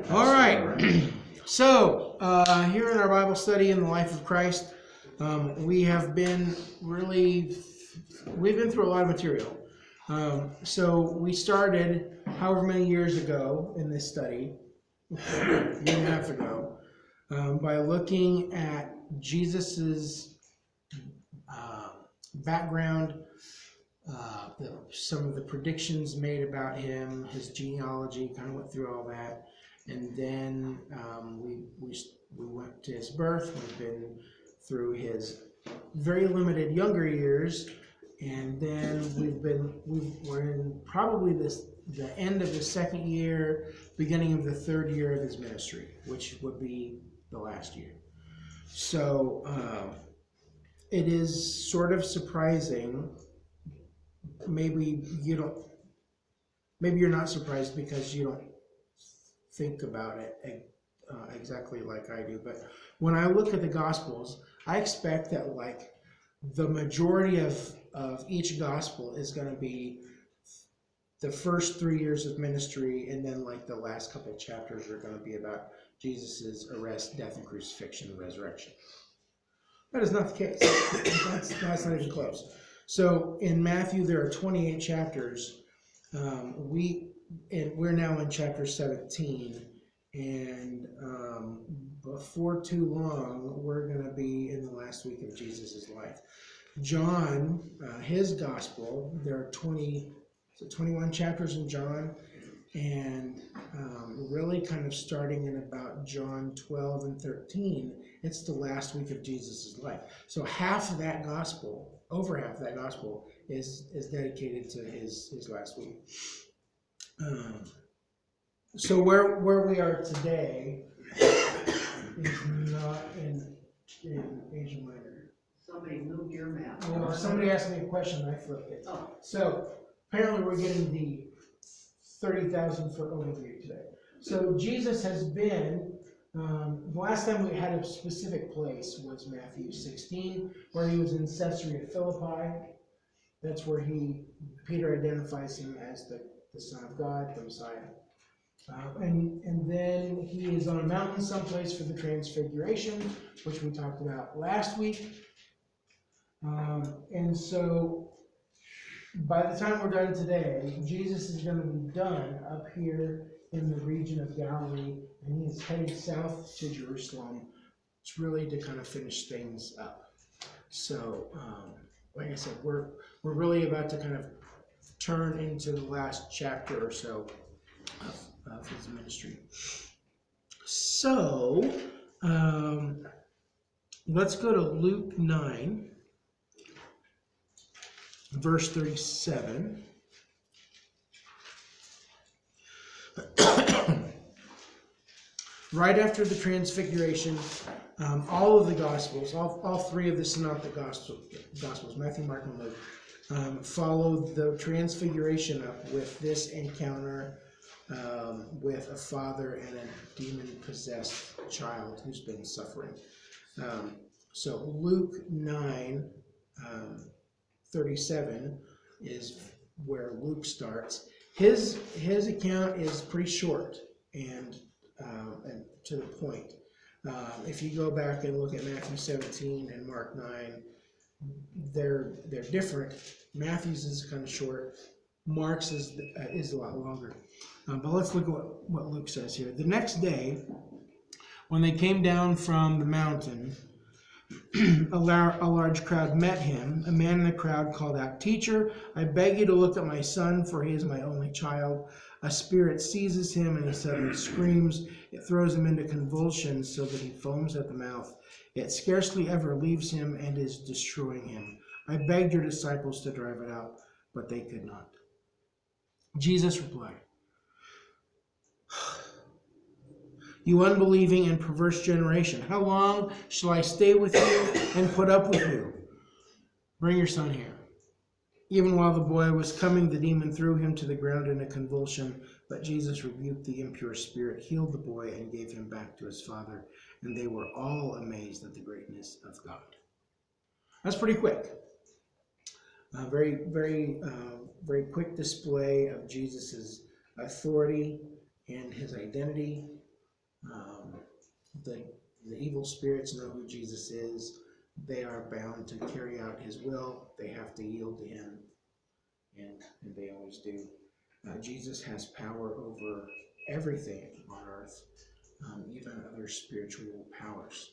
All right. So, here in our Bible study in the life of Christ, we've been through a lot of material. So we started however many years ago in this study, a year and a half ago, by looking at Jesus's background, some of the predictions made about him, his genealogy, kind of went through all that. And then we went to his birth. We've been through his very limited younger years, and then we're in probably the end of the second year, beginning of the third year of his ministry, which would be the last year. So it is sort of surprising. Maybe you're not surprised because you don't think about it exactly like I do. But when I look at the Gospels, I expect that like the majority of each Gospel is going to be the first 3 years of ministry, and then like the last couple chapters are going to be about Jesus's arrest, death, and crucifixion, and resurrection. That is not the case. That's not even close. So in Matthew, there are 28 chapters. We're now in chapter 17, and before too long, we're going to be in the last week of Jesus' life. John, his gospel, there are 21 chapters in John, and really kind of starting in about John 12 and 13, it's the last week of Jesus' life. So half of that gospel, over half of that gospel, is dedicated to his last week. So where we are today is not in Asia Minor. Somebody moved your map. Well, somebody asked me a question, I flipped it. Oh. So apparently we're getting the 30,000 foot overview today. So Jesus has been, the last time we had a specific place was Matthew 16, where he was in Caesarea Philippi. That's where Peter identifies him as the Son of God, the Messiah. And then he is on a mountain someplace for the Transfiguration, which we talked about last week. And so by the time we're done today, Jesus is going to be done up here in the region of Galilee, and he is headed south to Jerusalem. It's really to kind of finish things up. So, like I said, we're really about to kind of turn into the last chapter or so of his ministry. So, let's go to Luke 9, verse 37. Right after the Transfiguration, all of the Gospels, all three of the Synoptic Gospels, Matthew, Mark, and Luke, follow the Transfiguration up with this encounter with a father and a demon-possessed child who's been suffering. So Luke 9, 37 is where Luke starts. His account is pretty short and to the point. If you go back and look at Matthew 17 and Mark 9, they're different. Matthew's is kind of short. Mark's is a lot longer. But let's look at what Luke says here. The next day, when they came down from the mountain, a large crowd met him. A man in the crowd called out, "Teacher, I beg you to look at my son, for he is my only child. A spirit seizes him and he suddenly screams. It throws him into convulsions so that he foams at the mouth. It scarcely ever leaves him and is destroying him. I begged your disciples to drive it out, but they could not." Jesus replied, "You unbelieving and perverse generation, how long shall I stay with you and put up with you? Bring your son here." Even while the boy was coming, the demon threw him to the ground in a convulsion, but Jesus rebuked the impure spirit, healed the boy, and gave him back to his father, and they were all amazed at the greatness of God. That's pretty quick. Very quick display of Jesus's authority and his identity. Um, the evil spirits know who Jesus is. They are bound to carry out his will. They have to yield to him, and they always do. Jesus has power over everything on earth, even other spiritual powers.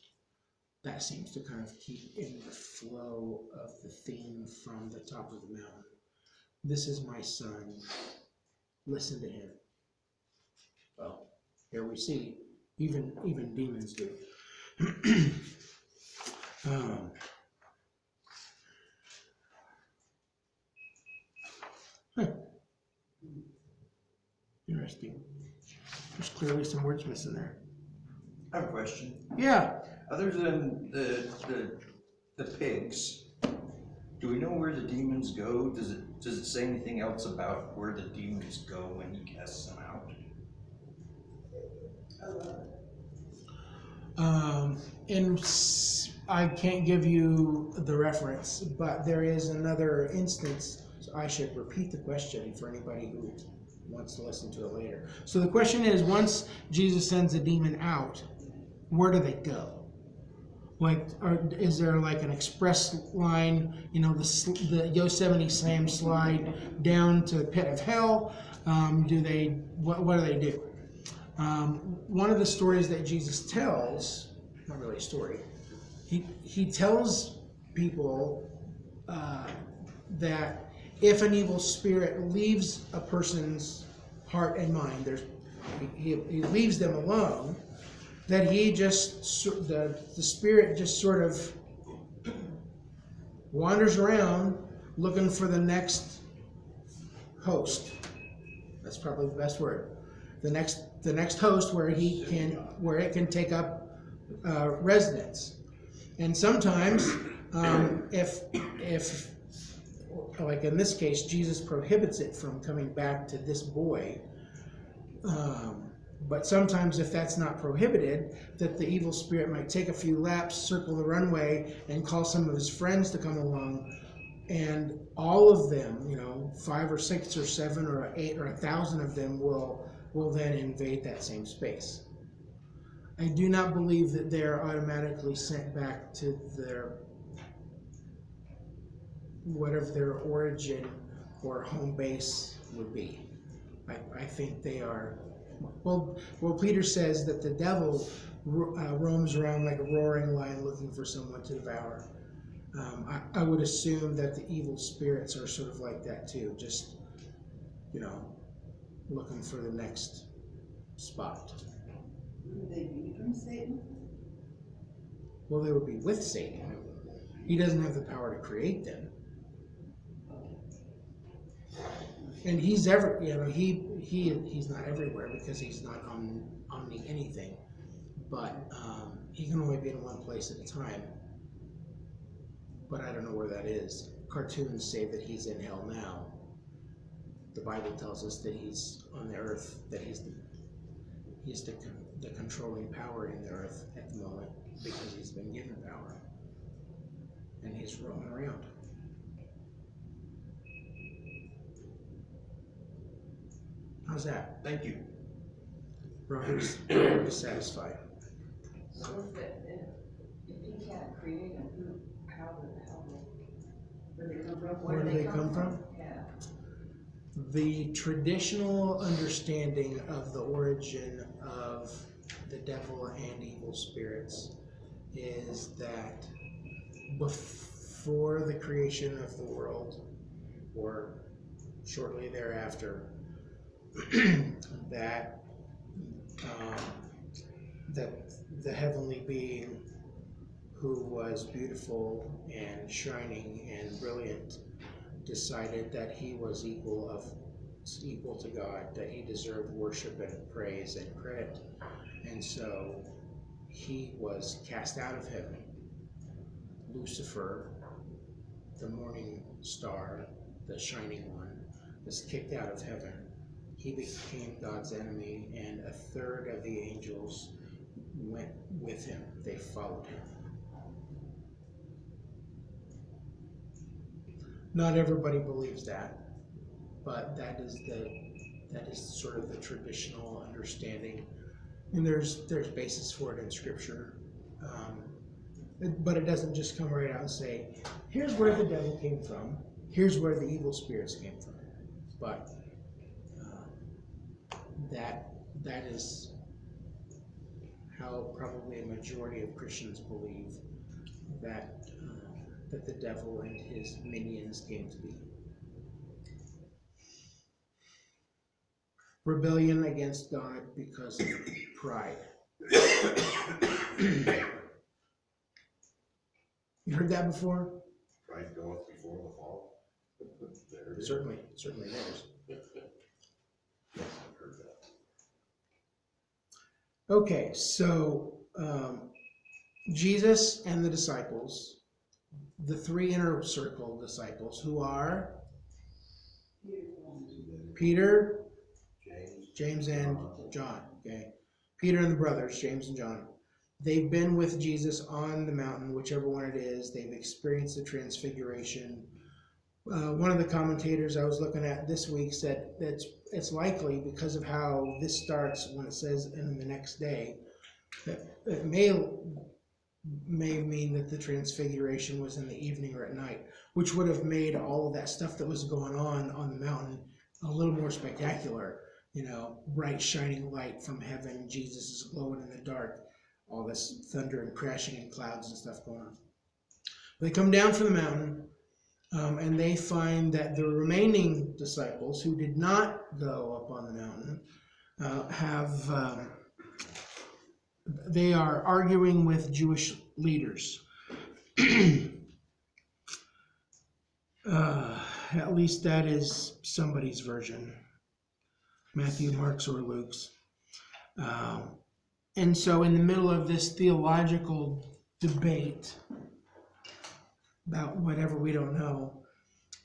That seems to kind of keep in the flow of the theme from the top of the mountain. This is my son. Listen to him. Well, here we see even demons do. um, huh. Interesting. There's clearly some words missing there. I have a question. Yeah. Other than the pigs, do we know where the demons go? Does it say anything else about where the demons go when he casts them out? I can't give you the reference, but there is another instance. So I should repeat the question for anybody who wants to listen to it later. So the question is, once Jesus sends a demon out, where do they go? Like, is there like an express line, the Yosemite Sam slide down to the pit of hell? What do they do? One of the stories that Jesus tells, not really a story, he tells people that if an evil spirit leaves a person's heart and mind, he leaves them alone, that the spirit just sort of wanders around looking for the next host. That's probably the best word. The next host where it can take up residence. And sometimes, if like in this case, Jesus prohibits it from coming back to this boy. But sometimes, if that's not prohibited, that the evil spirit might take a few laps, circle the runway, and call some of his friends to come along, and all of them, 5 or 6 or 7 or 8 or 1,000 of them will then invade that same space. I do not believe that they're automatically sent back to whatever their origin or home base would be. I think they are. Well, Peter says that the devil roams around like a roaring lion looking for someone to devour. I would assume that the evil spirits are sort of like that too, just, looking for the next spot. Would they be from Satan? Well, they would be with Satan. He doesn't have the power to create them. And he's he's not everywhere because he's not omni anything. But he can only be in one place at a time. But I don't know where that is. Cartoons say that he's in hell now. The Bible tells us that he's on the earth, that he's the controlling power in the earth at the moment because he's been given power. And he's roaming around. How's that? Thank you. Robert's satisfied. So if he can't create them, where they come from? Where do they come from? Yeah. The traditional understanding of the origin of the devil and evil spirits is that before the creation of the world, or shortly thereafter, that the heavenly being who was beautiful and shining and brilliant decided that he was equal to God, that he deserved worship and praise and credit, and so he was cast out of heaven. Lucifer, the morning star, the shining one, was kicked out of heaven. He became God's enemy, and a third of the angels went with him. They followed him. Not everybody believes that, but that is That is sort of the traditional understanding, and there's basis for it in Scripture. But it doesn't just come right out and say, here's where the devil came from, here's where the evil spirits came from. But that is how probably a majority of Christians believe that that the devil and his minions came to be. Rebellion against God because of pride. You heard that before? Pride goeth before the fall. There it is. Certainly there's. Yes, I've heard that. Okay, so Jesus and the disciples, the three inner circle disciples, who are Peter, James, and John. Okay, Peter and the brothers, James and John. They've been with Jesus on the mountain, whichever one it is. They've experienced the Transfiguration. One of the commentators I was looking at this week said that it's likely because of how this starts when it says "and the next day," that it may mean that the Transfiguration was in the evening or at night, which would have made all of that stuff that was going on the mountain a little more spectacular. You know, bright shining light from heaven, Jesus is glowing in the dark, all this thunder and crashing and clouds and stuff going on. They come down from the mountain, and they find that the remaining disciples who did not go up on the mountain they are arguing with Jewish leaders. At least that is somebody's version. Matthew, Mark's, or Luke's. And so in the middle of this theological debate about whatever we don't know,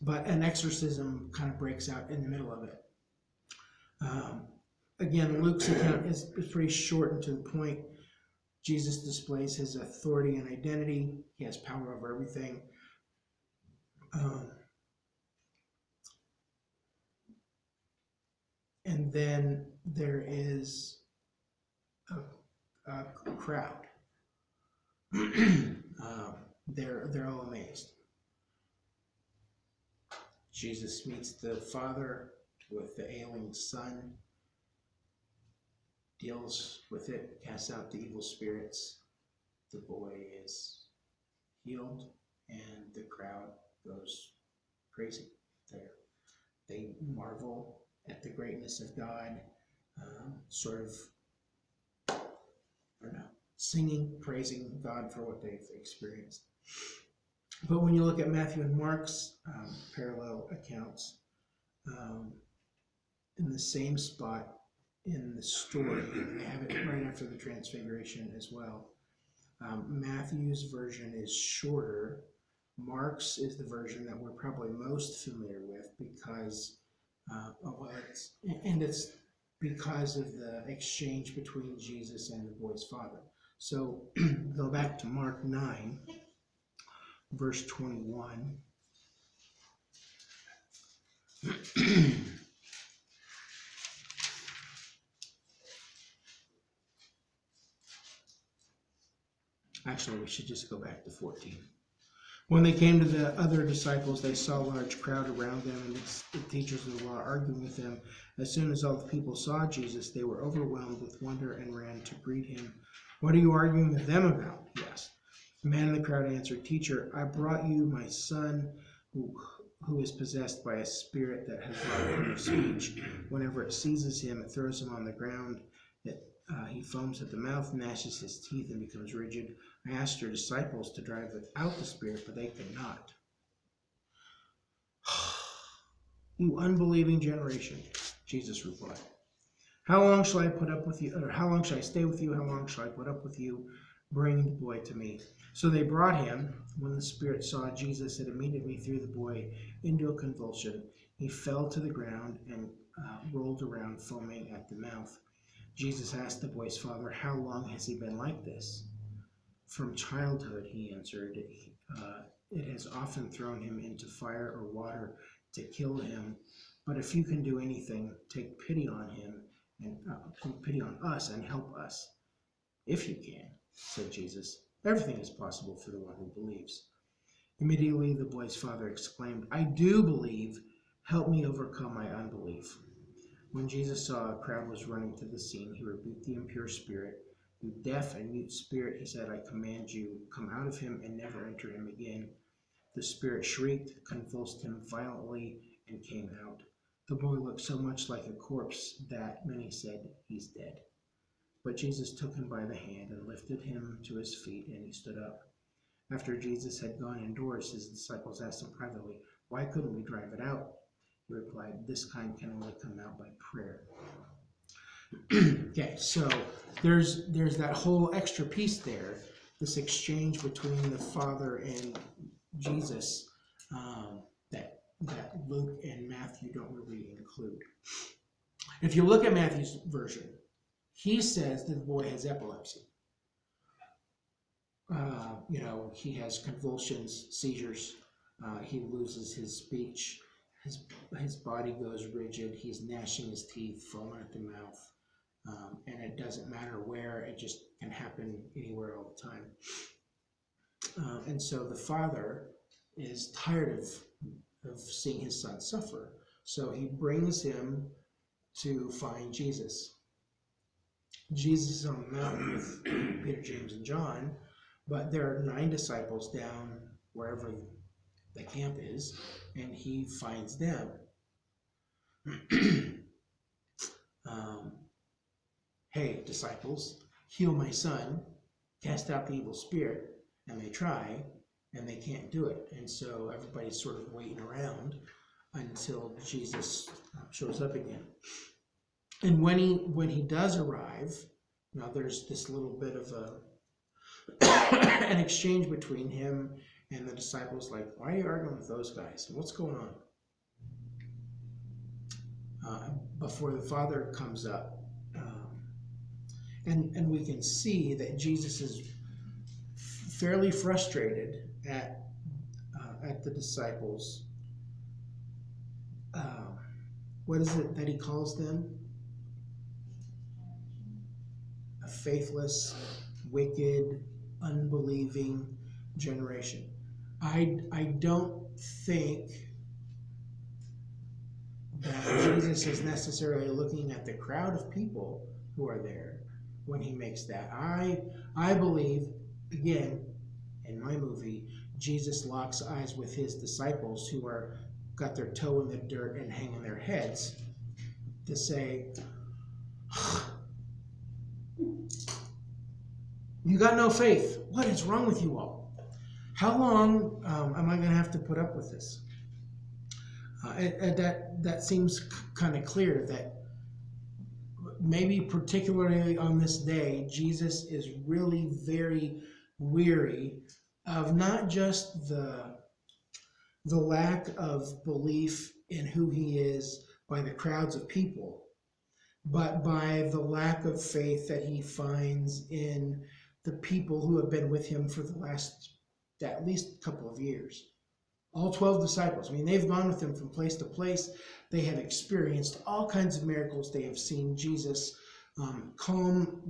but an exorcism kind of breaks out in the middle of it. Again, Luke's account is pretty short and to the point. Jesus displays his authority and identity. He has power over everything. And then there is a crowd. They're all amazed. Jesus meets the father with the ailing son, deals with it, casts out the evil spirits. The boy is healed, and the crowd goes crazy. They marvel at the greatness of God, sort of, I don't know, singing, praising God for what they've experienced. But when you look at Matthew and Mark's parallel accounts, in the same spot in the story, they have it right after the Transfiguration as well. Matthew's version is shorter. Mark's is the version that we're probably most familiar with because it's because of the exchange between Jesus and the boy's father. So go back to Mark 9, verse 21. Actually, we should just go back to 14. When they came to the other disciples, they saw a large crowd around them, and the teachers of the law arguing with them. As soon as all the people saw Jesus, they were overwhelmed with wonder and ran to greet him. "What are you arguing with them about?" he asked. The man in the crowd answered, "Teacher, I brought you my son who is possessed by a spirit that has robbed him of speech. Whenever it seizes him, it throws him on the ground. He foams at the mouth, gnashes his teeth, and becomes rigid. I asked your disciples to drive out the spirit, but they could not." "You unbelieving generation," Jesus replied. "How long shall I put up with you? Or how long shall I stay with you? How long shall I put up with you? Bring the boy to me." So they brought him. When the spirit saw Jesus, it immediately threw the boy into a convulsion. He fell to the ground and rolled around, foaming at the mouth. Jesus asked the boy's father, "How long has he been like this?" "From childhood," he answered. "It has often thrown him into fire or water to kill him. But if you can do anything, take pity on him and take pity on us and help us. If you can, said Jesus. Everything is possible for the one who believes. Immediately the boy's father exclaimed, I do believe. Help me overcome my unbelief. When Jesus saw a crowd was running to the scene, he rebuked the impure spirit. You deaf and mute spirit, he said, I command you, come out of him and never enter him again. The spirit shrieked, convulsed him violently, and came out. The boy looked so much like a corpse that many said, he's dead. But Jesus took him by the hand and lifted him to his feet, and he stood up. After Jesus had gone indoors, his disciples asked him privately, why couldn't we drive it out? He replied, this kind can only come out by prayer. Okay, so there's that whole extra piece there, this exchange between the Father and Jesus that Luke and Matthew don't really include. If you look at Matthew's version, he says that the boy has epilepsy. He has convulsions, seizures. He loses his speech. His body goes rigid. He's gnashing his teeth, foaming at the mouth. And it doesn't matter where. It just can happen anywhere all the time. And so the father is tired of seeing his son suffer. So he brings him to find Jesus. Jesus is on the mountain with Peter, James, and John, but there are 9 disciples down wherever the camp is, and he finds them. Hey, disciples, heal my son, cast out the evil spirit, and they try, and they can't do it. And so everybody's sort of waiting around until Jesus shows up again. And when he does arrive, now there's this little bit of an exchange between him and the disciples, like, why are you arguing with those guys? What's going on? Before the Father comes up. And we can see that Jesus is fairly frustrated at the disciples. What is it that he calls them? A faithless, wicked, unbelieving generation. I don't think that Jesus is necessarily looking at the crowd of people who are there when he makes that. I believe, again, in my movie, Jesus locks eyes with his disciples who are got their toe in the dirt and hanging their heads to say, you got no faith. What is wrong with you all? How long am I going to have to put up with this? That seems kind of clear that maybe particularly on this day, Jesus is really very weary of not just the lack of belief in who he is by the crowds of people, but by the lack of faith that he finds in the people who have been with him for the last at least couple of years. All 12 disciples. I mean, they've gone with him from place to place. They have experienced all kinds of miracles. They have seen Jesus calm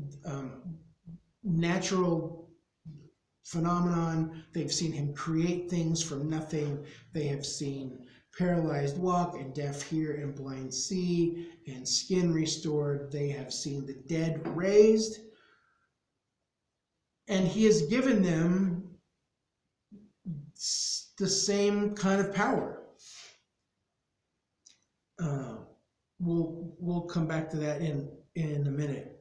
natural phenomenon. They've seen him create things from nothing. They have seen paralyzed walk and deaf hear and blind see and skin restored. They have seen the dead raised. And he has given them the same kind of power. We'll come back to that in a minute.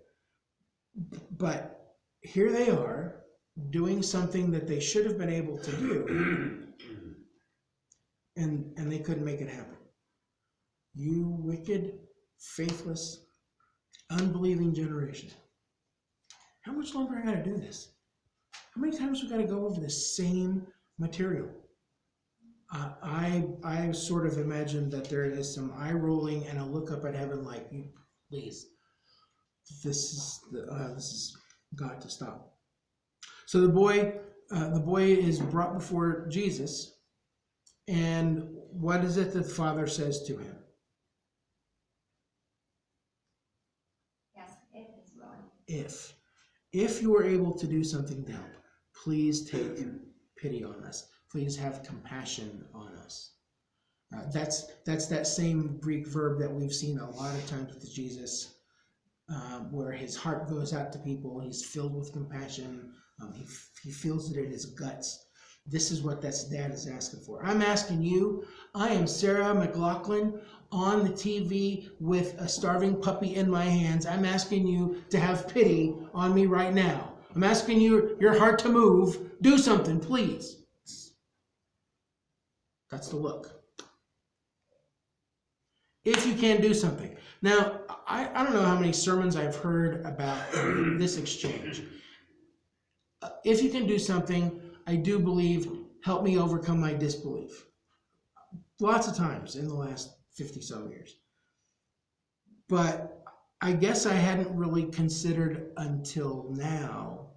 But here they are doing something that they should have been able to do, and they couldn't make it happen. You wicked, faithless, unbelieving generation. How much longer I gotta do this? How many times we gotta go over the same material? I sort of imagine that there is some eye rolling and a look up at heaven like, please, this is got to stop. So the boy is brought before Jesus, and what is it that the Father says to him? if you are able to do something to help, please take pity on us. Please have compassion on us. That's that same Greek verb that we've seen a lot of times with Jesus, where his heart goes out to people. He's filled with compassion. He feels it in his guts. This is what that dad is asking for. I'm asking you. I am Sarah McLaughlin on the TV with a starving puppy in my hands. I'm asking you to have pity on me right now. I'm asking your heart to move. Do something, please. That's the look. If you can do something. Now, I don't know how many sermons I've heard about this exchange. If you can do something, I do believe, help me overcome my disbelief. Lots of times in the last 50-some years. But I guess I hadn't really considered until now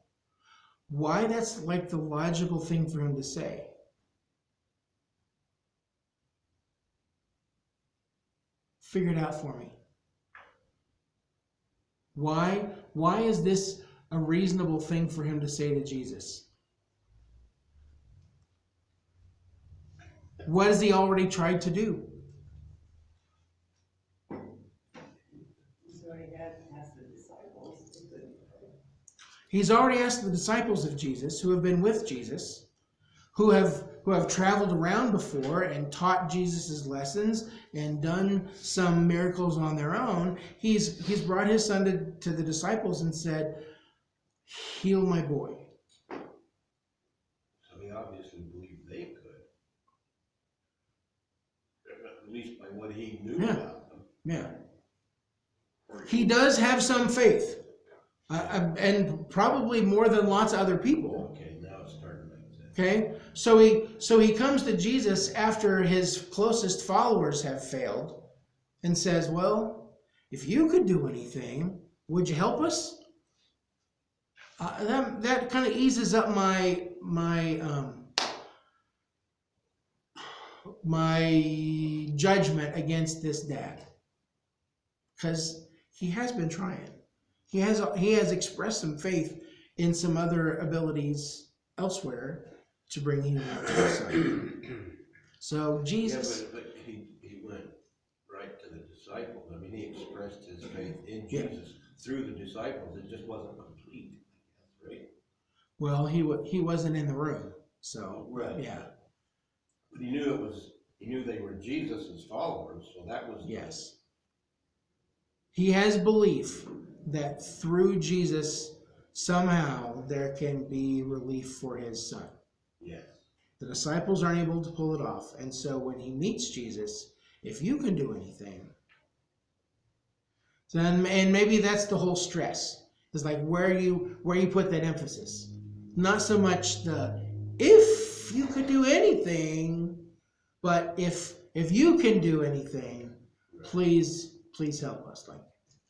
why that's like the logical thing for him to say. Figure it out for me. Why is this a reasonable thing for him to say to Jesus? What has he already tried to do? He's already asked the disciples of Jesus, who have been with Jesus, who have traveled around before and taught Jesus' lessons and done some miracles on their own. He's brought his son to the disciples and said, heal my boy. So he obviously believed they could. At least by what he knew about them. Yeah. He does have some faith. And probably more than lots of other people. Okay, now it's starting to make sense. Okay, so he comes to Jesus after his closest followers have failed and says, well, if you could do anything, would you help us? That kind of eases up my judgment against this dad, because he has been trying. He has expressed some faith in some other abilities elsewhere to bring him out to the son. So Jesus. Yeah, but he went right to the disciples. I mean, he expressed his faith in Jesus through the disciples. It just wasn't complete, right? Well, he wasn't in the room, so right. Yeah. But he knew they were Jesus' followers, so that was yes. He has belief that through Jesus, somehow there can be relief for his son. Yes. The disciples aren't able to pull it off. And so when he meets Jesus, if you can do anything, then, and maybe that's the whole stress. It's like where you put that emphasis. Not so much the if you could do anything, but if you can do anything, please help us. Like,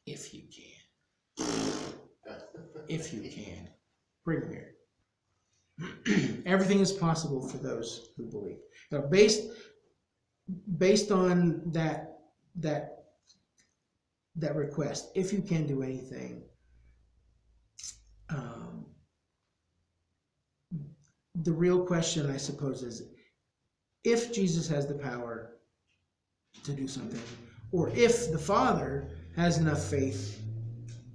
if you can. If you can. Bring him here. Everything is possible for those who believe. Now, based on that request, if you can do anything, the real question, I suppose, is if Jesus has the power to do something, or if the Father has enough faith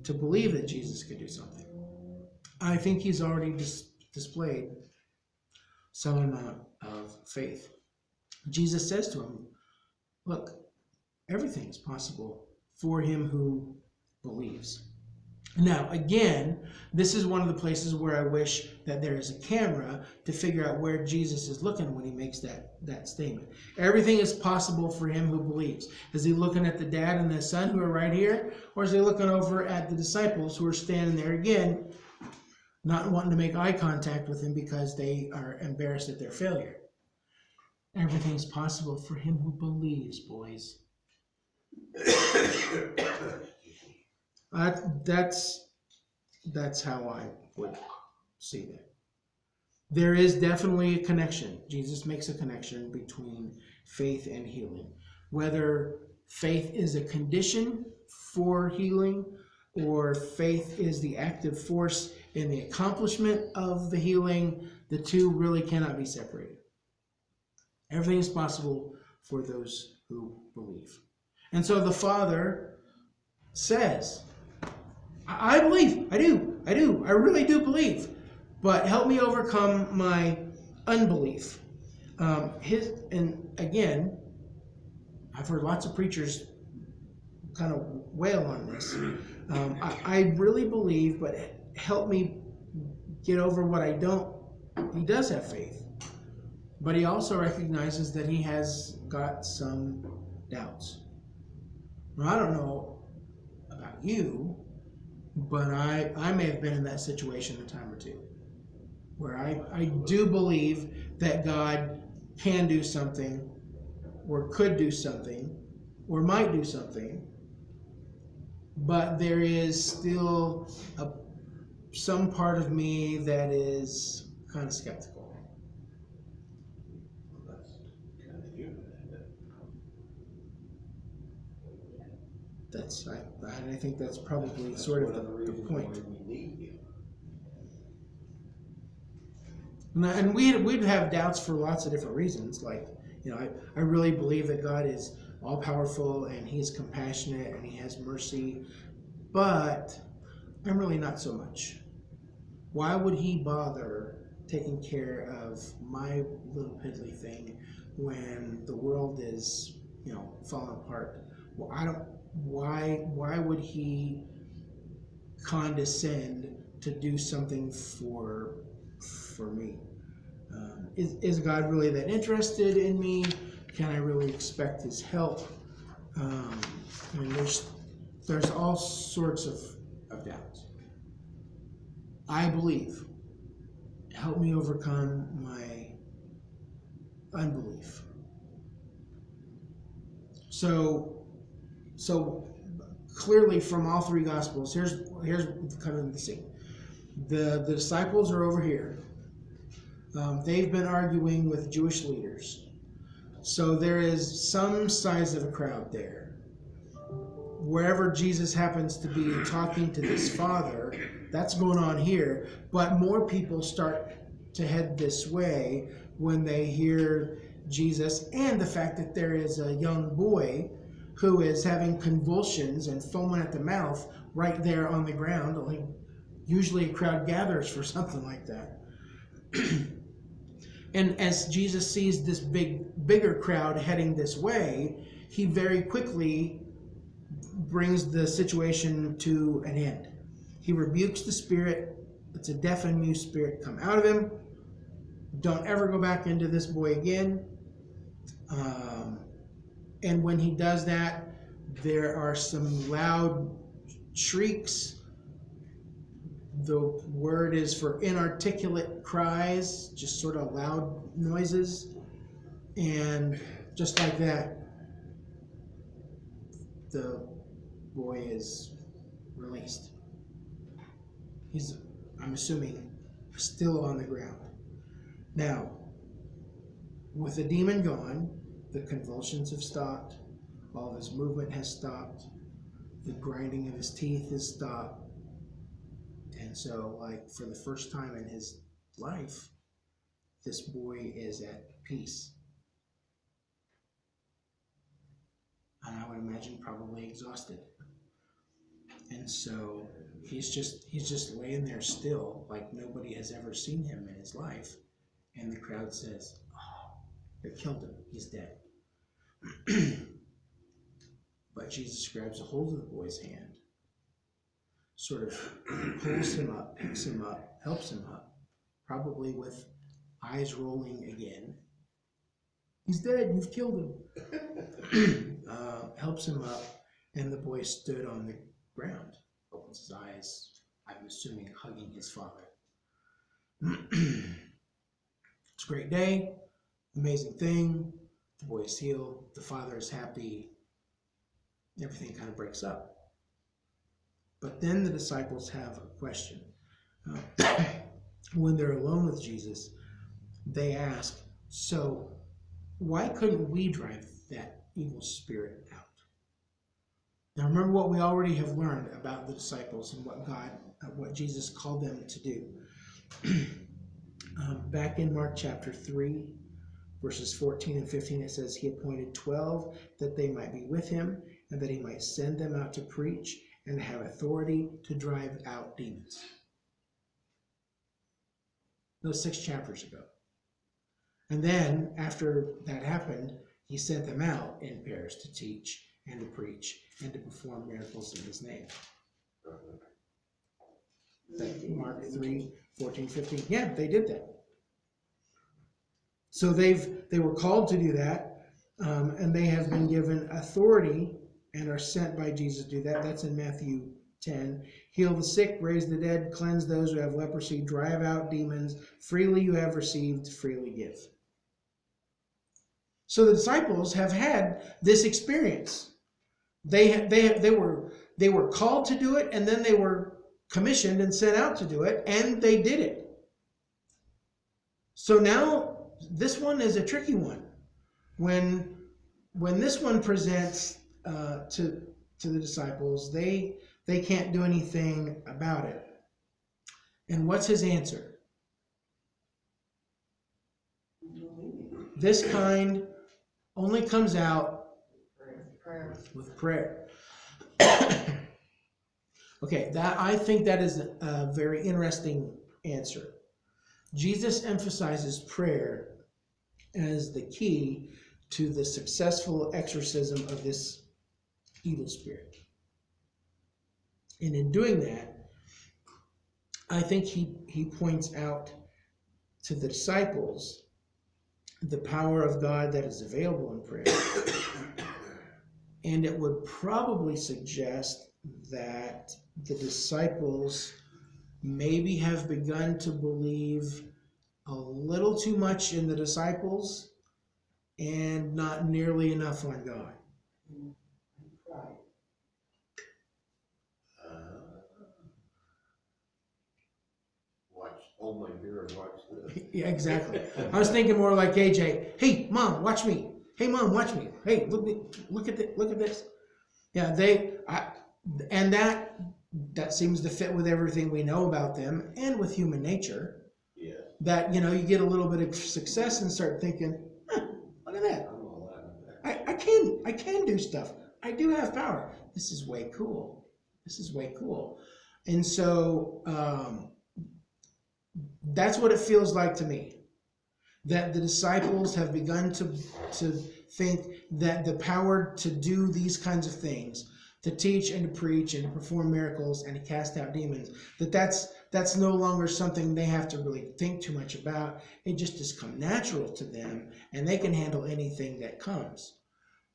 to believe that Jesus could do something. I think he's already displayed some amount of faith. Jesus says to him, look, everything is possible for him who believes. Now, again, this is one of the places where I wish that there is a camera to figure out where Jesus is looking when he makes that statement. Everything is possible for him who believes. Is he looking at the dad and the son who are right here? Or is he looking over at the disciples who are standing there again, not wanting to make eye contact with him because they are embarrassed at their failure? Everything is possible for him who believes, boys. That's how I would see that. There is definitely a connection. Jesus makes a connection between faith and healing. Whether faith is a condition for healing or faith is the active force in the accomplishment of the healing, the two really cannot be separated. Everything is possible for those who believe. And so the Father says, I believe, I do, I really do believe, but help me overcome my unbelief. And again, I've heard lots of preachers kind of wail on this. I really believe, but help me get over what I don't. He does have faith, but he also recognizes that he has got some doubts. Now, I don't know about you, but I may have been in that situation a time or two, where I do believe that God can do something, or could do something, or might do something, but there is still some part of me that is kind of skeptical. Well, that's kind of human, isn't it? I think that's probably sort of the point. We need him. And we'd have doubts for lots of different reasons. Like, I really believe that God is all powerful and he's compassionate and he has mercy, but I'm really not so much. Why would he bother taking care of my little piddly thing when the world is, falling apart? Well, why would he condescend to do something for me? Is God really that interested in me? Can I really expect his help? There's all sorts of doubts. I believe. Help me overcome my unbelief. So clearly from all three Gospels, here's kind of the scene. The disciples are over here. They've been arguing with Jewish leaders. So there is some size of a crowd there. Wherever Jesus happens to be talking to this father, that's going on here. But more people start to head this way when they hear Jesus and the fact that there is a young boy who is having convulsions and foaming at the mouth right there on the ground. Like, usually a crowd gathers for something like that. And as Jesus sees this bigger crowd heading this way, he very quickly brings the situation to an end. He rebukes the spirit. It's a deaf and mute spirit. Come out of him. Don't ever go back into this boy again. And when he does that, there are some loud shrieks. The word is for inarticulate cries, just sort of loud noises. And just like that, the boy is released. He's, I'm assuming, still on the ground. Now, with the demon gone, the convulsions have stopped, all of his movement has stopped, the grinding of his teeth has stopped. And so, like, for the first time in his life, this boy is at peace. And I would imagine probably exhausted. And so he's just laying there still, like nobody has ever seen him in his life. And the crowd says, "Oh, they killed him. He's dead." But Jesus grabs a hold of the boy's hand, sort of pulls him up, picks him up, helps him up, probably with eyes rolling again. "He's dead. You've killed him." Helps him up, and the boy stood on the ground, opens his eyes, I'm assuming hugging his father. It's a great day, amazing thing. The boy is healed, the father is happy. Everything kind of breaks up. But then the disciples have a question. When they're alone with Jesus, they ask, "So why couldn't we drive that evil spirit out?" Now remember what we already have learned about the disciples and what Jesus called them to do. Back in Mark chapter 3, verses 14 and 15, it says, He appointed 12 that they might be with him, and that he might send them out to preach and have authority to drive out demons. Those 6 chapters ago. And then, after that happened, he sent them out in pairs to teach and to preach and to perform miracles in his name. Mark 3, 14, 15. Yeah, they did that. So they were called to do that, and they have been given authority and are sent by Jesus to do that. That's in Matthew 10. Heal the sick, raise the dead, cleanse those who have leprosy, drive out demons. Freely you have received, freely give. So the disciples have had this experience. They were called to do it, and then they were commissioned and sent out to do it, and they did it. So now this one is a tricky one. When this one presents to the disciples, they can't do anything about it. And what's his answer? This kind only comes out with prayer. Okay, I think that is a very interesting answer. Jesus emphasizes prayer as the key to the successful exorcism of this evil spirit. And in doing that, I think he points out to the disciples the power of God that is available in prayer. And it would probably suggest that the disciples maybe have begun to believe a little too much in the disciples and not nearly enough on God. Hold my beer and watch this. Yeah, exactly. I was thinking more like AJ. Hey, Mom, watch me. Hey, Mom, watch me. Hey, look at this. Yeah, and that seems to fit with everything we know about them and with human nature. Yeah. That you get a little bit of success and start thinking, look at that. I'm all out of that. I can do stuff. I do have power. This is way cool. And so that's what it feels like to me. That the disciples have begun to think that the power to do these kinds of things, to teach and to preach and to perform miracles and to cast out demons, that's no longer something they have to really think too much about. It just has come natural to them, and they can handle anything that comes.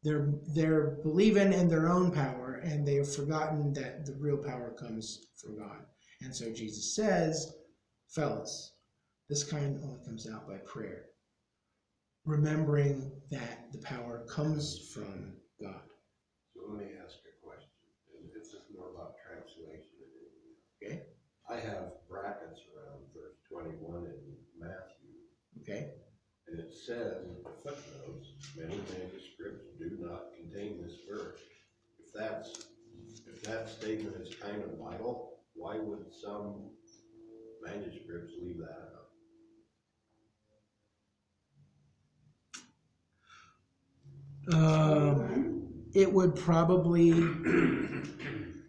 They're believing in their own power, and they have forgotten that the real power comes from God. And so Jesus says, fellas, this kind only comes out by prayer, remembering that the power comes from God. So let me ask a question. This is more about translation. Okay. I have brackets around verse 21 in Matthew. Okay. And it says in the footnotes, many manuscripts do not contain this verse. If that statement is kind of vital, why would some manuscripts leave that out? It would probably,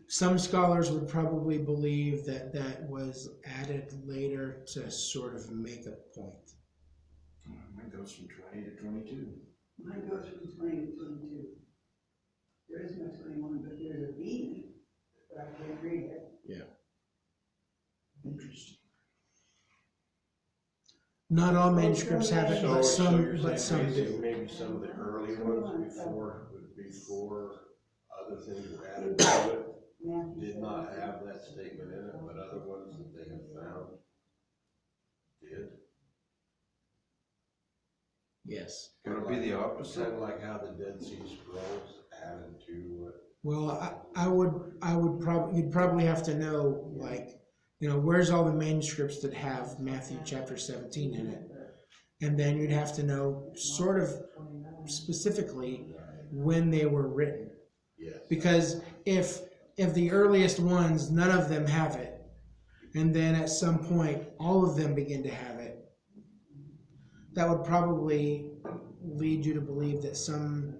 some scholars would probably believe that was added later to sort of make a point. Mine goes from 20 to 22. Mine goes from 20 to 22. There is no 21, but there's a B, but I can't read it. Yeah. Interesting. Not all manuscripts have it, but you're some saying do. maybe some of the early ones before other things were added to it did not have that statement in it, but other ones that they have found did. Yes. Could it be the opposite? Kind of like how the Dead Sea Scrolls added to it. Well, you'd probably have to know, like, where's all the manuscripts that have Matthew chapter 17 in it? And then you'd have to know sort of specifically when they were written. Yes. Because if the earliest ones, none of them have it, and then at some point all of them begin to have it, that would probably lead you to believe that some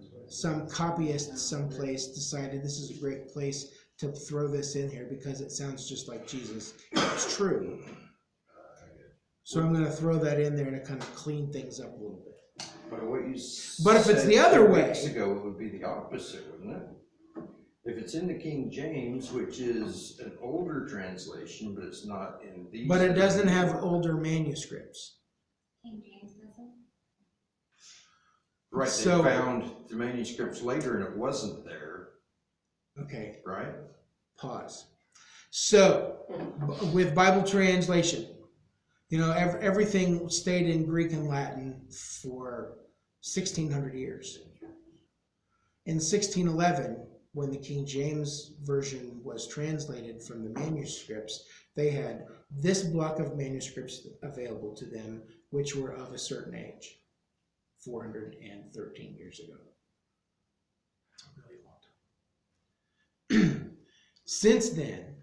copyist someplace decided this is a great place to throw this in here because it sounds just like Jesus. It's true. So I'm going to throw that in there to kind of clean things up a little bit. But what you But if it's the other way, weeks ago, it would be the opposite, wouldn't it? If it's in the King James, which is an older translation, but it's not in these. but it doesn't have older manuscripts. King James doesn't? Right, So- they found the manuscripts later and it wasn't there, Okay, right? pause. So, with Bible translation, you know, everything stayed in Greek and Latin for 1600 years. In 1611, when the King James Version was translated from the manuscripts, they had this block of manuscripts available to them, which were of a certain age, 413 years ago. That's a really long time. Since then,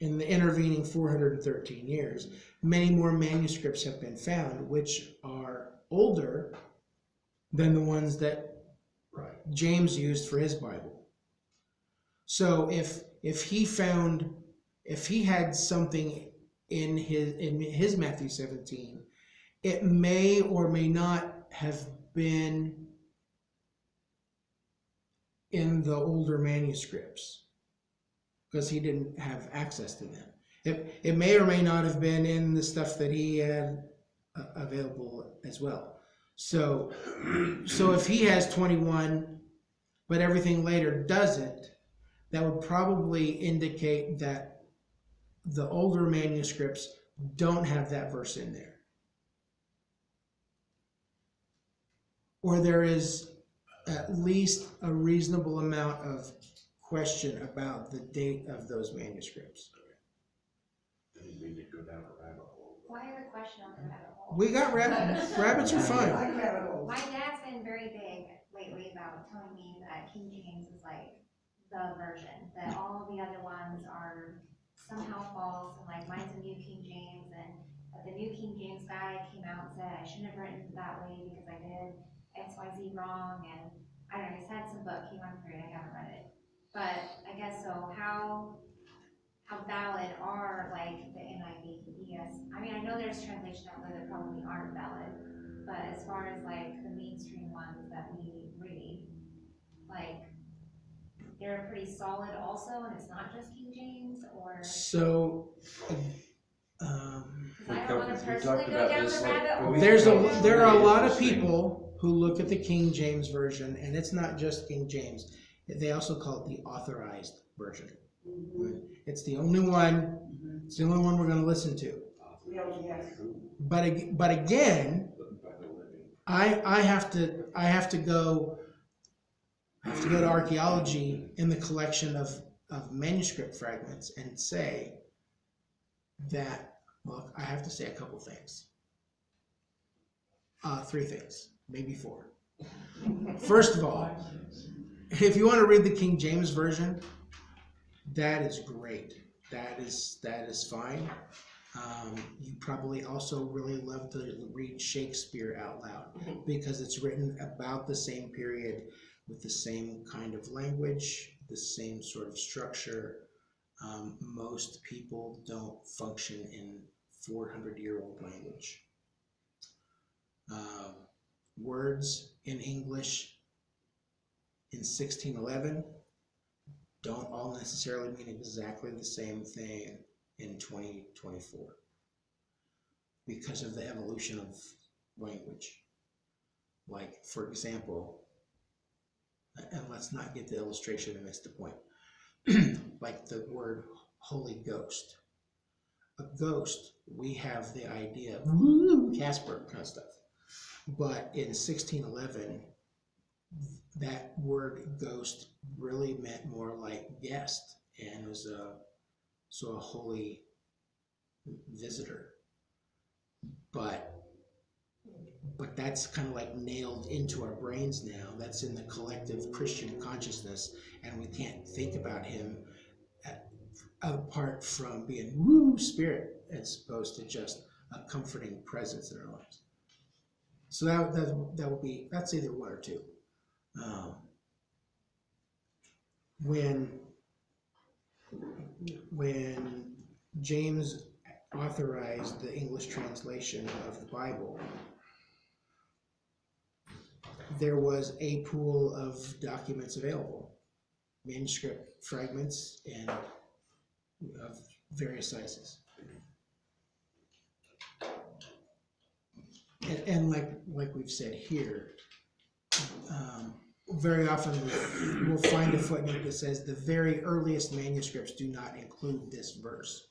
in the intervening 413 years, many more manuscripts have been found, which are older than the ones that James used for his Bible. So if he had something in his Matthew 17, it may or may not have been in the older manuscripts because he didn't have access to them. It may or may not have been in the stuff that he had available as well. So if he has 21, but everything later doesn't, that would probably indicate that the older manuscripts don't have that verse in there. Or there is at least a reasonable amount of question about the date of those manuscripts. Didn't mean to go down a rabbit hole. Why are the question on the rabbit hole? We got rabbits are I fine. like rabbit holes. My dad's been very big lately about telling me that King James is like the version, that all the other ones are somehow false, and like mine's a New King James, and the New King James guy came out and said I shouldn't have written it that way because I did XYZ wrong, and I don't know, he's had some book he went through and I haven't read it. But I guess so, how valid are like the NIV, ES? I mean, I know there's translations out there that probably aren't valid, but as far as like the mainstream ones that we read, like they're pretty solid also, and it's not just King James, or? So, Because I don't want to We personally talked go about down this, the like, rabbit a hole. week there are a lot of Interesting. people who look at the King James Version, and it's not just King James. They also call it the authorized version. It's the only one. It's the only one we're going to listen to. Yes. But again, I have to go to archaeology in the collection of manuscript fragments and say that, well, I have to say a couple things. 3 things, maybe 4. First of all, if you want to read the King James Version, that is great. That is fine. You probably also really love to read Shakespeare out loud because it's written about the same period with the same kind of language, the same sort of structure. Most people don't function in 400-year-old language. Words in English in 1611 don't all necessarily mean exactly the same thing in 2024 because of the evolution of language. Like, for example, and let's not get the illustration and miss the point, like the word Holy Ghost. A ghost, we have the idea of Casper kind of stuff. But in 1611, that word ghost really meant more like guest, and was a holy visitor. But but that's kind of like nailed into our brains now. That's in the collective Christian consciousness, and we can't think about him apart from being woo spirit, as opposed to just a comforting presence in our lives. So that will be, that's either one or two. When James authorized the English translation of the Bible, there was a pool of documents available, manuscript fragments and of various sizes. And like we've said here, very often we'll find a footnote that says the very earliest manuscripts do not include this verse.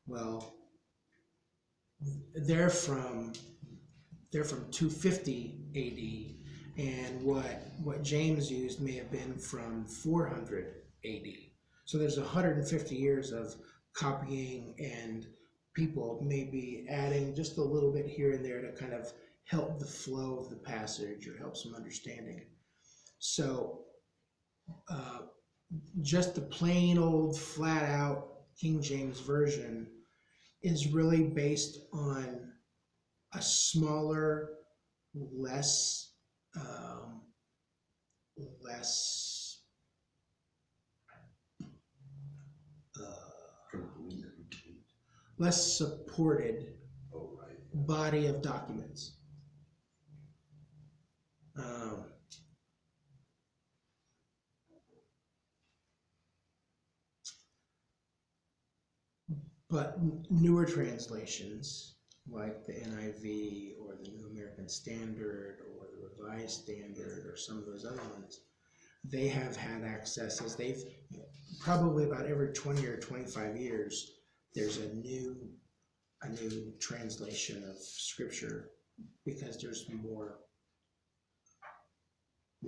Well, they're from 250 AD, and what James used may have been from 400 AD. So there's 150 years of copying, and people may be adding just a little bit here and there to kind of help the flow of the passage or help some understanding. So just the plain old flat out King James Version is really based on a smaller, less supported body of documents. But newer translations, like the NIV or the New American Standard or the Revised Standard or some of those other ones, they have had access as they've probably about every 20 or 25 years, there's a new translation of scripture because there's more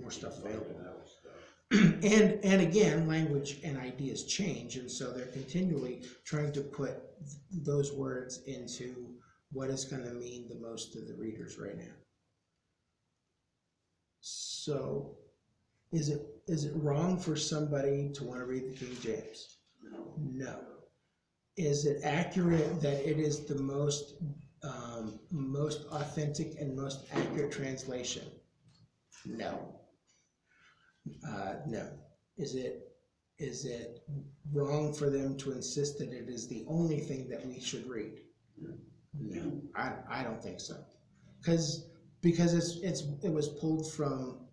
stuff available. And again, language and ideas change, and so they're continually trying to put those words into what is going to mean the most to the readers right now. So, is it wrong for somebody to want to read the King James? No. Is it accurate that it is the most authentic and most accurate translation? No. No. Is it wrong for them to insist that it is the only thing that we should read? No, I don't think so. Because it was pulled from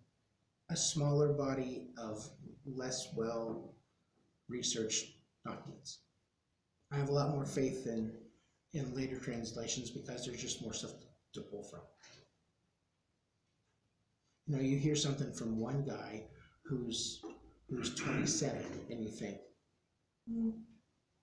a smaller body of less well researched documents. I have a lot more faith in later translations because there's just more stuff to pull from. You know, you hear something from one guy who's 27 and you think,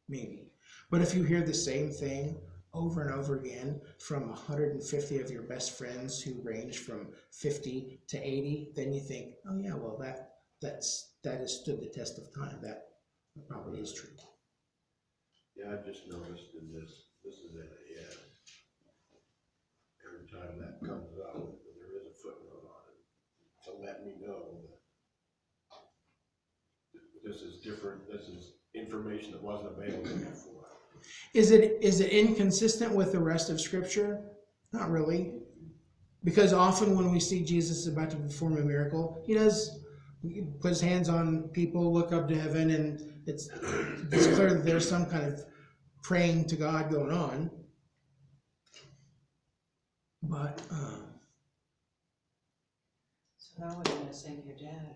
maybe. But if you hear the same thing over and over again from 150 of your best friends who range from 50 to 80, then you think, oh yeah, well that has stood the test of time. That probably is true. Yeah, I just noticed in this is in a every time that comes out, there is a footnote on it to let me know that this is different, this is information that wasn't available before. Is it inconsistent with the rest of Scripture? Not really. Because often when we see Jesus is about to perform a miracle, he put his hands on people, look up to heaven, and it's clear that there's some kind of praying to God going on. But so now what are you gonna say to your dad?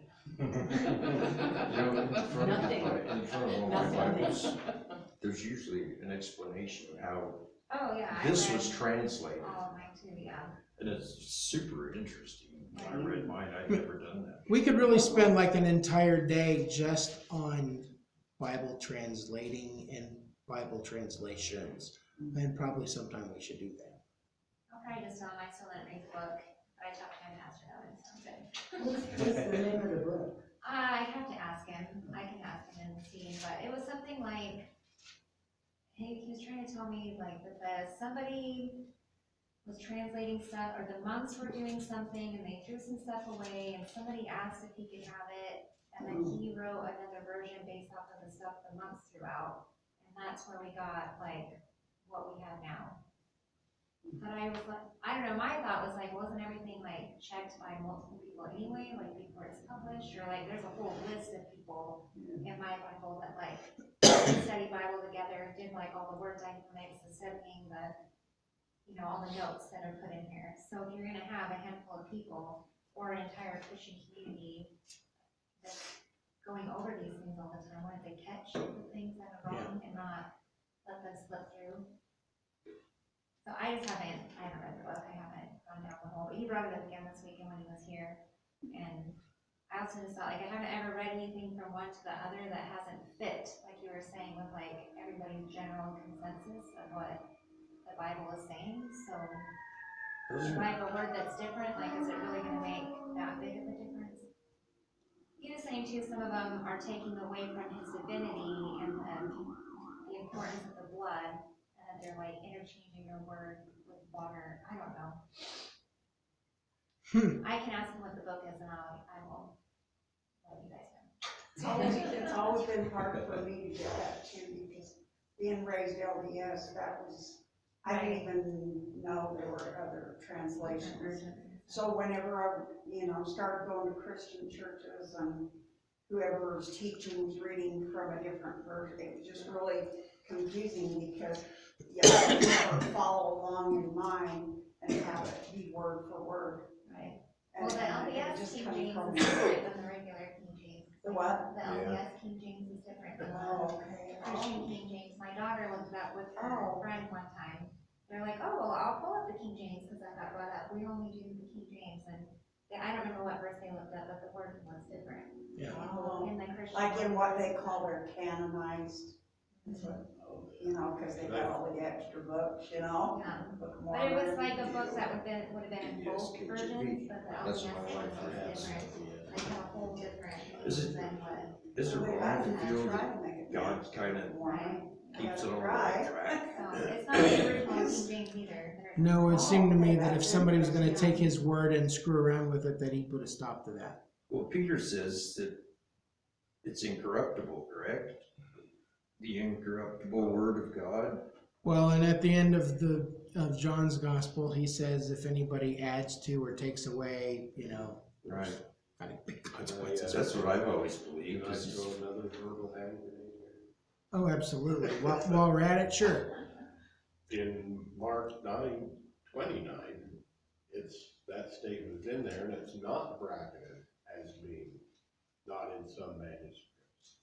Nothing. In front of all my Nothing. Bibles, there's usually an explanation of how Oh, yeah. this was translated. Oh, mine too, yeah. And it's super interesting. When I read mine, I'd never done that. we could really spend like an entire day just on Bible translating and Bible translations. And probably sometime we should do that. I'll probably just tell him I still didn't read the book, but I talked to my pastor about it, sounds good. What's the name of the book? I have to ask him. I can ask him and see, but it was something like, he was trying to tell me like that somebody was translating stuff, or the monks were doing something and they threw some stuff away and somebody asked if he could have it. And then he wrote another version based off of the stuff the monks threw out. And that's where we got like what we have now. But I was like, I don't know, my thought was like, wasn't everything like checked by multiple people anyway, like before it's published? Or like there's a whole list of people in my Bible that like study Bible together, did like all the word dynamics and studying the, you know, all the notes that are put in here. So if you're gonna have a handful of people or an entire Christian community that's going over these things all the time, why don't they catch the things that are wrong and not let them slip through? So I haven't read the book, I haven't gone down the hole, but he brought it up again this weekend when he was here. And I also just thought, like, I haven't ever read anything from one to the other that hasn't fit, like you were saying, with like everybody's general consensus of what the Bible is saying. So if I have a word that's different, like, is it really gonna make that big of a difference? He was saying too, some of them are taking away from his divinity and the importance of the blood, and that they're like interchanging a word with water. I don't know. I can ask him what the book is, and I will let you guys know. It's always been hard for me to get that too, because being raised LDS, that was, I didn't even know there were other translations. So whenever I, started going to Christian churches and whoever was teaching was reading from a different version, it was just really confusing because I could never follow along in mine and have it be word for word. Right. And, Well, the LDS just King come James from is different than the regular King James. The what? The LDS King James is different than the Christian King James. My daughter looked it up with her friend one time. They're like, oh, well, I'll pull up the King James because I got brought up. We only do the King James. And I don't remember what verse they looked up, but the word was different. Yeah. In the Christian like in what they call their canonized, because they got all the extra books, Yeah. Book But it was like a book that would have been in both versions, but the That's LDS my one wife was has. different. They had a whole different Is it- than what. Is it wrong to feel that God kind of Right. keeps it on the right track? So it's not the original King James either. No, it seemed to me that if somebody was gonna take his word and screw around with it, that he'd put a stop to that. Well, Peter says that it's incorruptible, correct? The incorruptible word of God. Well, and at the end of John's gospel, he says if anybody adds to or takes away, Right. kind of big consequences. That's what I've always believed. Can I throw another verbal hand grenade Oh, absolutely. While we're at it, sure. here? In Mark 9:29, that statement is in there, and it's not bracketed as being not in some manuscripts.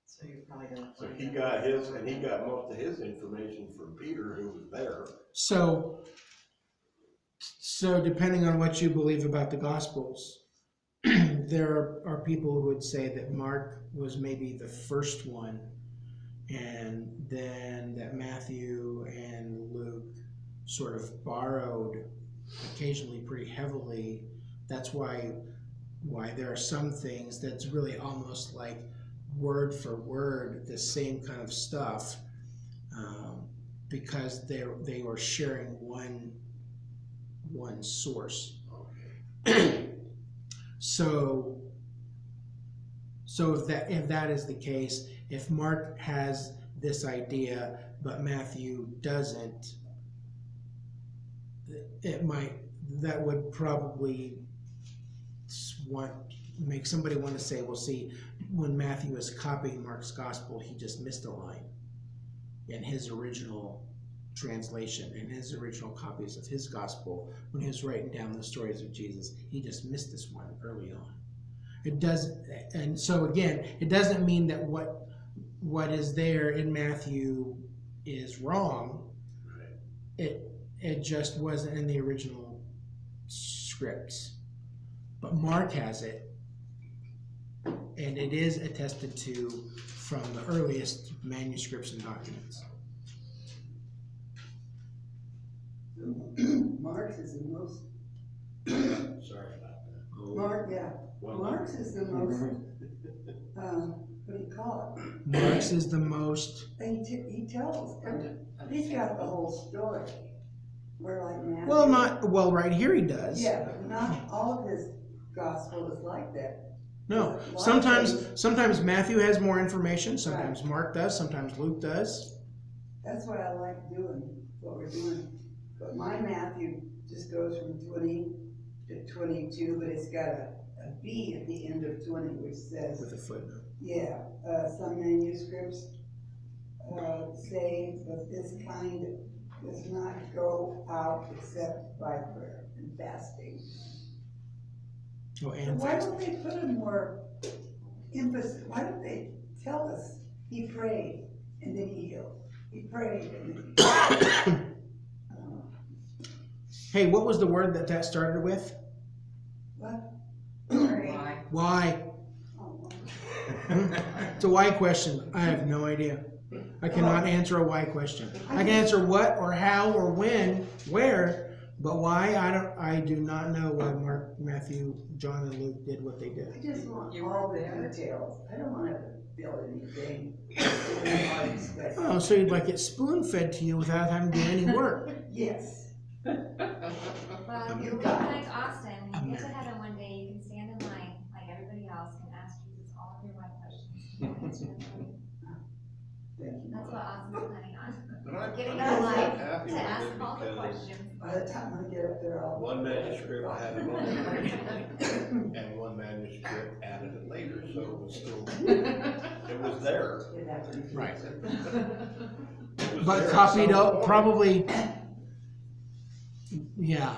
So you're probably gonna. So he got most of his information from Peter, who was there. So depending on what you believe about the Gospels, there are people who would say that Mark was maybe the first one, and then that Matthew and Luke sort of borrowed occasionally pretty heavily. That's why there are some things that's really almost like word for word the same kind of stuff, because they were sharing one source. So if that is the case, if Mark has this idea but Matthew doesn't, that would probably make somebody want to say, well, see, when Matthew was copying Mark's gospel, he just missed a line in his original translation, in his original copies of his gospel. When he was writing down the stories of Jesus, he just missed this one early on. It does, and so again, it doesn't mean that what is there in Matthew is wrong. It just wasn't in the original scripts. But Mark has it, and it is attested to from the earliest manuscripts and documents. Marx is the most, Sorry about that. Marx is the most, what do you call it? Marx is the most, He tells, he's got the whole story. Where like Matthew. Well, right here he does. Yeah, but not all of his gospel is like that. No, A lot of sometimes Matthew has more information, sometimes Mark does, sometimes Luke does. That's what I like doing, what we're doing. But my Matthew just goes from 20 to 22, but it's got a B at the end of 20, which says, With a footnote. yeah, some manuscripts say that this kind does not go out except by prayer and fasting. Oh, and Why fast. don't they put a more emphasis, why don't they tell us he prayed and then he healed? He prayed and then Hey, what was the word that started with? what? Why? Why? Oh, It's a why question. I have no idea. I cannot answer a why question. I can answer what or how or when, where, but why, I do not know why Mark, Matthew, John, and Luke did what they did. I just want You all were the there? details. I don't want to feel anything. Oh, so you'd like it spoon-fed to you without having to do any work. Yes. Well, You you look got like Austin, when you get to heaven one day, you can stand in line like everybody else and ask Jesus all of your why questions. He'll answer them for you. Thank you. That's what Austin's planning on. But I'm Getting I'm in line happy to with ask it all the because questions. By the time I get up there, I'll. one manuscript had it on there, and one manuscript added it later, so it was still, it was there. It'd have to be- Right. It was But there at copied some out, point. probably, yeah.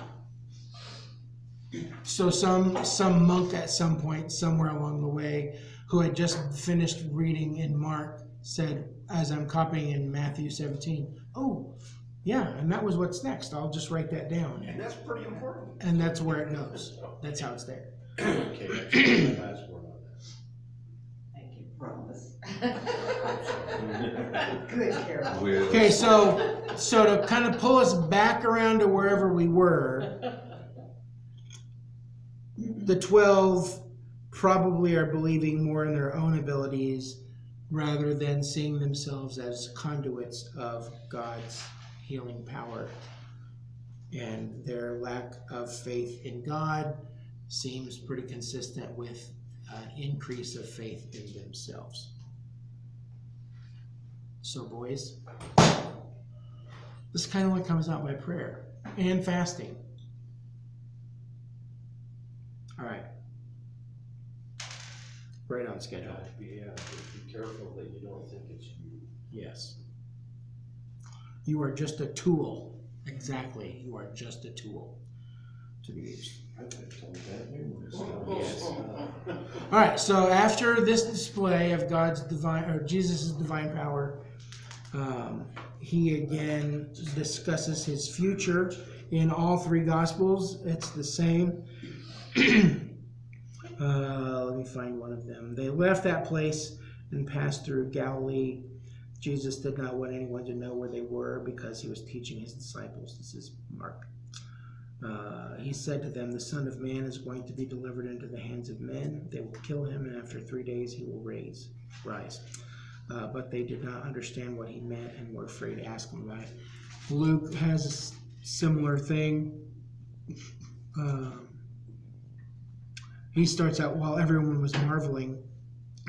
So some monk at some point, somewhere along the way, who had just finished reading in Mark, said, as I'm copying in Matthew 17, oh, yeah, and that was what's next. I'll just write that down. And that's pretty important. And that's where it goes. That's how it's there. Okay, that's my last word on Thank you, promise. Good, Carol. Okay, so to kind of pull us back around to wherever we were, the 12 probably are believing more in their own abilities rather than seeing themselves as conduits of God's healing power. And their lack of faith in God seems pretty consistent with an increase of faith in themselves. So boys, this kind of only comes out by prayer and fasting. All right. Right on that. schedule. Be careful that you don't think it's you. Yes. You are just a tool. Exactly. You are just a tool to be used. I've been told that numerous Yes. times. All right. So after this display of God's divine or Jesus' divine power, he again discusses his future in all three Gospels. It's the same. Let me find one of them. They left that place and passed through Galilee. Jesus did not want anyone to know where they were because he was teaching his disciples. This is Mark. He said to them, the Son of Man is going to be delivered into the hands of men. They will kill him, and after 3 days he will rise. But they did not understand what he meant and were afraid to ask him about it. Luke has a similar thing. He starts out, while everyone was marveling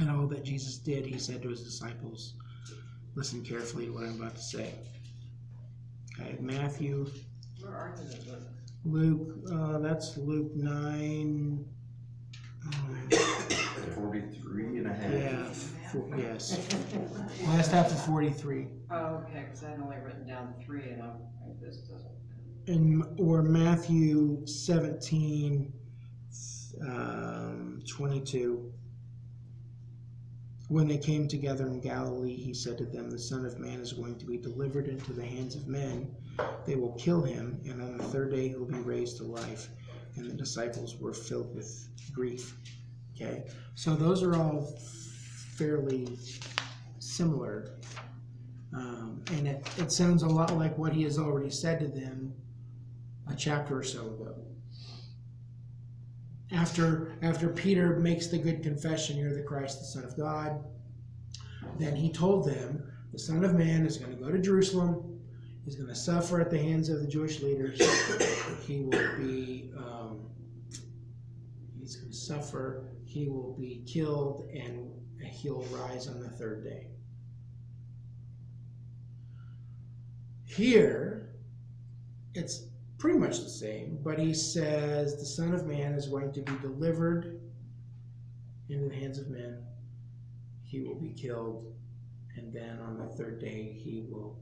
at all that Jesus did, he said to his disciples, listen carefully to what I'm about to say. Okay, Matthew, Where are you in the book? Luke, that's Luke 9. 43 and a half. Yeah, yes. Last half of 43. Oh, okay, because I'd only written down 3 and this doesn't. Or Matthew 17, 22. When they came together in Galilee, he said to them, the Son of Man is going to be delivered into the hands of men. They will kill him, and on the 3rd day he will be raised to life. And the disciples were filled with grief. Okay, so those are all fairly similar. And it sounds a lot like what he has already said to them a chapter or so ago. After Peter makes the good confession, you're the Christ, the Son of God, then he told them, the Son of Man is going to go to Jerusalem, He's going to suffer at the hands of the Jewish leaders. He will be, he's going to suffer. He will be killed, and he'll rise on the third day. Here, it's pretty much the same, but he says the Son of Man is going to be delivered into the hands of men. He will be killed, and then on the third day he will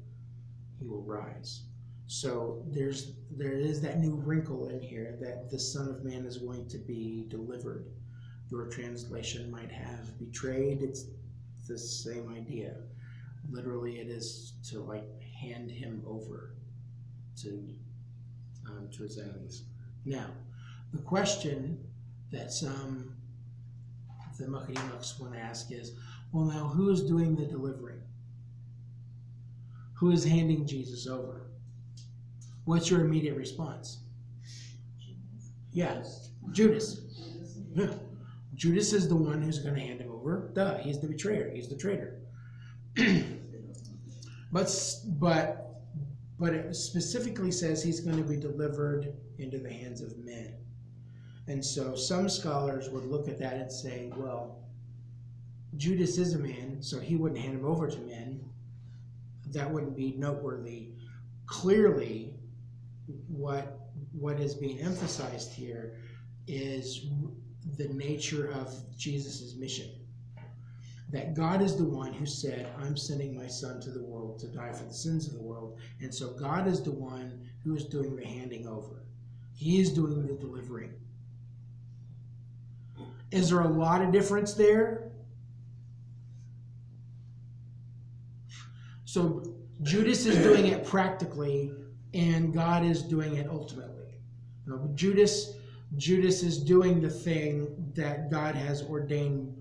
rise. So there is that new wrinkle in here that the Son of Man is going to be delivered. Your translation might have betrayed. It's the same idea. Literally, it is to like hand him over to his enemies. Now, the question that some of the muckademucks want to ask is, well, now who is doing the delivering? Who is handing Jesus over? What's your immediate response? Yes, Judas. Yeah. Judas is the one who's going to hand him over. Duh, he's the betrayer. He's the traitor. But it specifically says he's going to be delivered into the hands of men. And so some scholars would look at that and say, well, Judas is a man, so he wouldn't hand him over to men. That wouldn't be noteworthy. Clearly, what is being emphasized here is the nature of Jesus' mission. That God is the one who said, I'm sending my son to the world to die for the sins of the world. And so God is the one who is doing the handing over. He is doing the delivering. Is there a lot of difference there? So Judas is doing it practically, and God is doing it ultimately. You know, Judas is doing the thing that God has ordained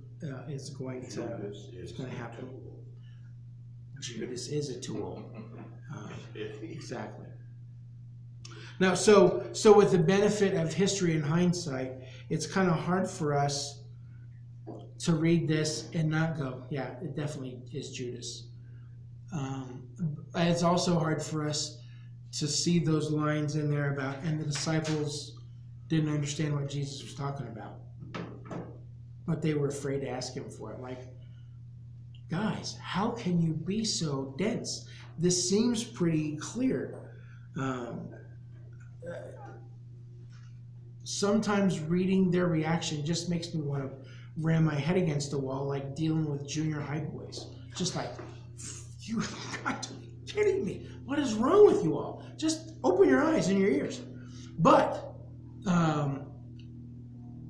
is going to happen. Judas is a tool. Exactly. Now, so with the benefit of history and hindsight, it's kind of hard for us to read this and not go, yeah, it definitely is Judas. It's also hard for us to see those lines in there about, and the disciples didn't understand what Jesus was talking about, but they were afraid to ask him for it. Like, guys, how can you be so dense? This seems pretty clear. Sometimes reading their reaction just makes me want to ram my head against the wall, like dealing with junior high boys. Just like, you got to be kidding me. What is wrong with you all? Just open your eyes and your ears. But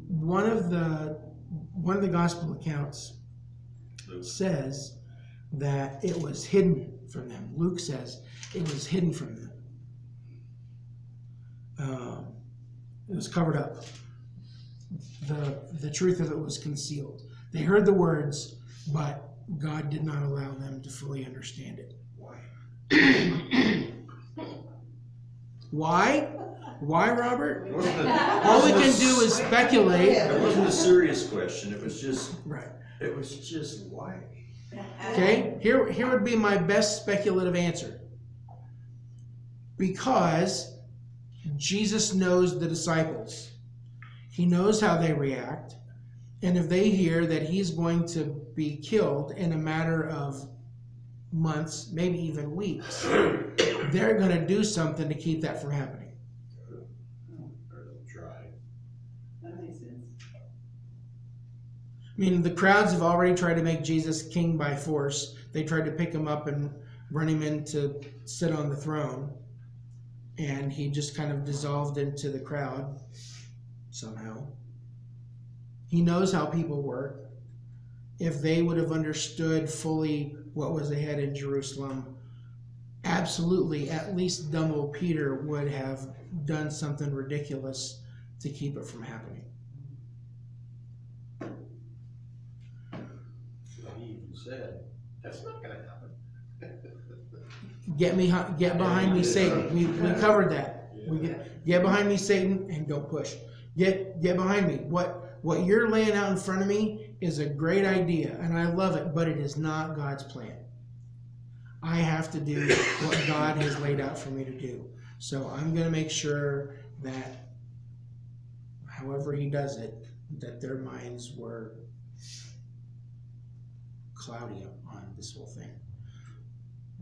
one of the gospel accounts says that it was hidden from them. Luke says it was hidden from them. It was covered up. The truth of it was concealed. They heard the words, but God did not allow them to fully understand it. Why? Why, Robert? All we can do is speculate. It wasn't a serious question. It was just Right. It was just why. Okay, here would be my best speculative answer. Because Jesus knows the disciples. He knows how they react. And if they hear that he's going to be killed in a matter of months, maybe even weeks, they're going to do something to keep that from happening. Or they'll try. That makes sense. I mean, the crowds have already tried to make Jesus king by force. They tried to pick him up and run him in to sit on the throne. And he just kind of dissolved into the crowd somehow. He knows how people work. If they would have understood fully what was ahead in Jerusalem, absolutely, at least dumb old Peter would have done something ridiculous to keep it from happening. He even said, that's not going to happen. Get behind me, Satan. We covered that. Get behind me, Satan, and don't push. Get behind me. What you're laying out in front of me is a great idea, and I love it, but it is not God's plan. I have to do what God has laid out for me to do. So I'm gonna make sure that however he does it, that their minds were cloudy on this whole thing.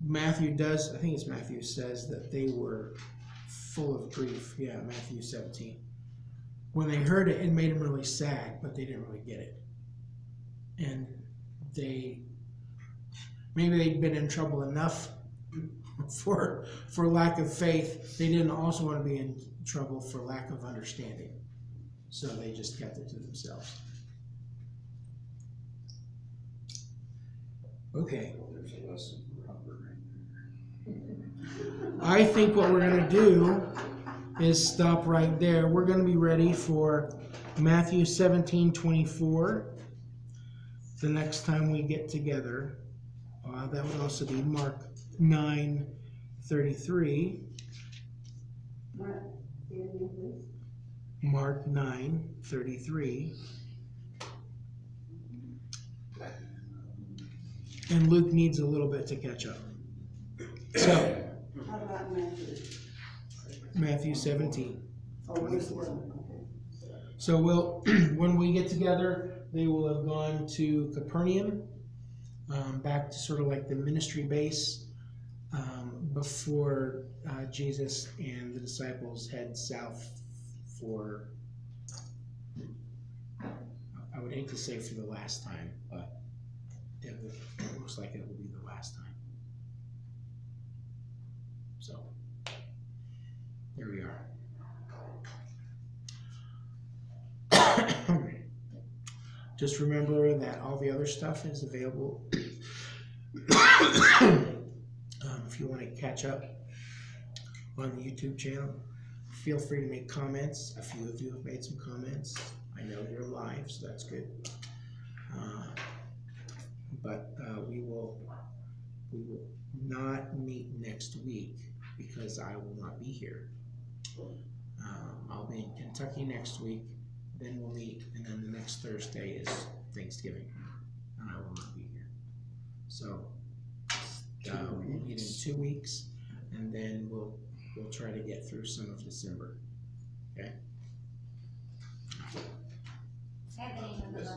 Matthew does, I think it's Matthew says that they were full of grief. Yeah, Matthew 17. When they heard it, it made them really sad, but they didn't really get it. And maybe they'd been in trouble enough for lack of faith. They didn't also want to be in trouble for lack of understanding. So they just kept it to themselves. Okay. There's a lesson for Robert right I think what we're going to do is stop right there. We're going to be ready for Matthew 17:24 the next time we get together. That would also be Mark 9:33. What? Say it again, please. Mark 9:33. And Luke needs a little bit to catch up. So, How about Matthew? Matthew 17. Oh, where's the one? Okay. So we'll, when we get together, they will have gone to Capernaum, back to sort of like the ministry base, before Jesus and the disciples head south for, I would hate to say for the last time, but it looks like it will be the last time. So, there we are. Just remember that all the other stuff is available. If you want to catch up on the YouTube channel, feel free to make comments. A few of you have made some comments. I know you're live, so that's good. But we will not meet next week because I will not be here. I'll be in Kentucky next week. Then we'll meet, and then the next Thursday is Thanksgiving, and I will not be here. So we'll meet in 2 weeks, and then we'll try to get through some of December. Okay. I have the name of the book.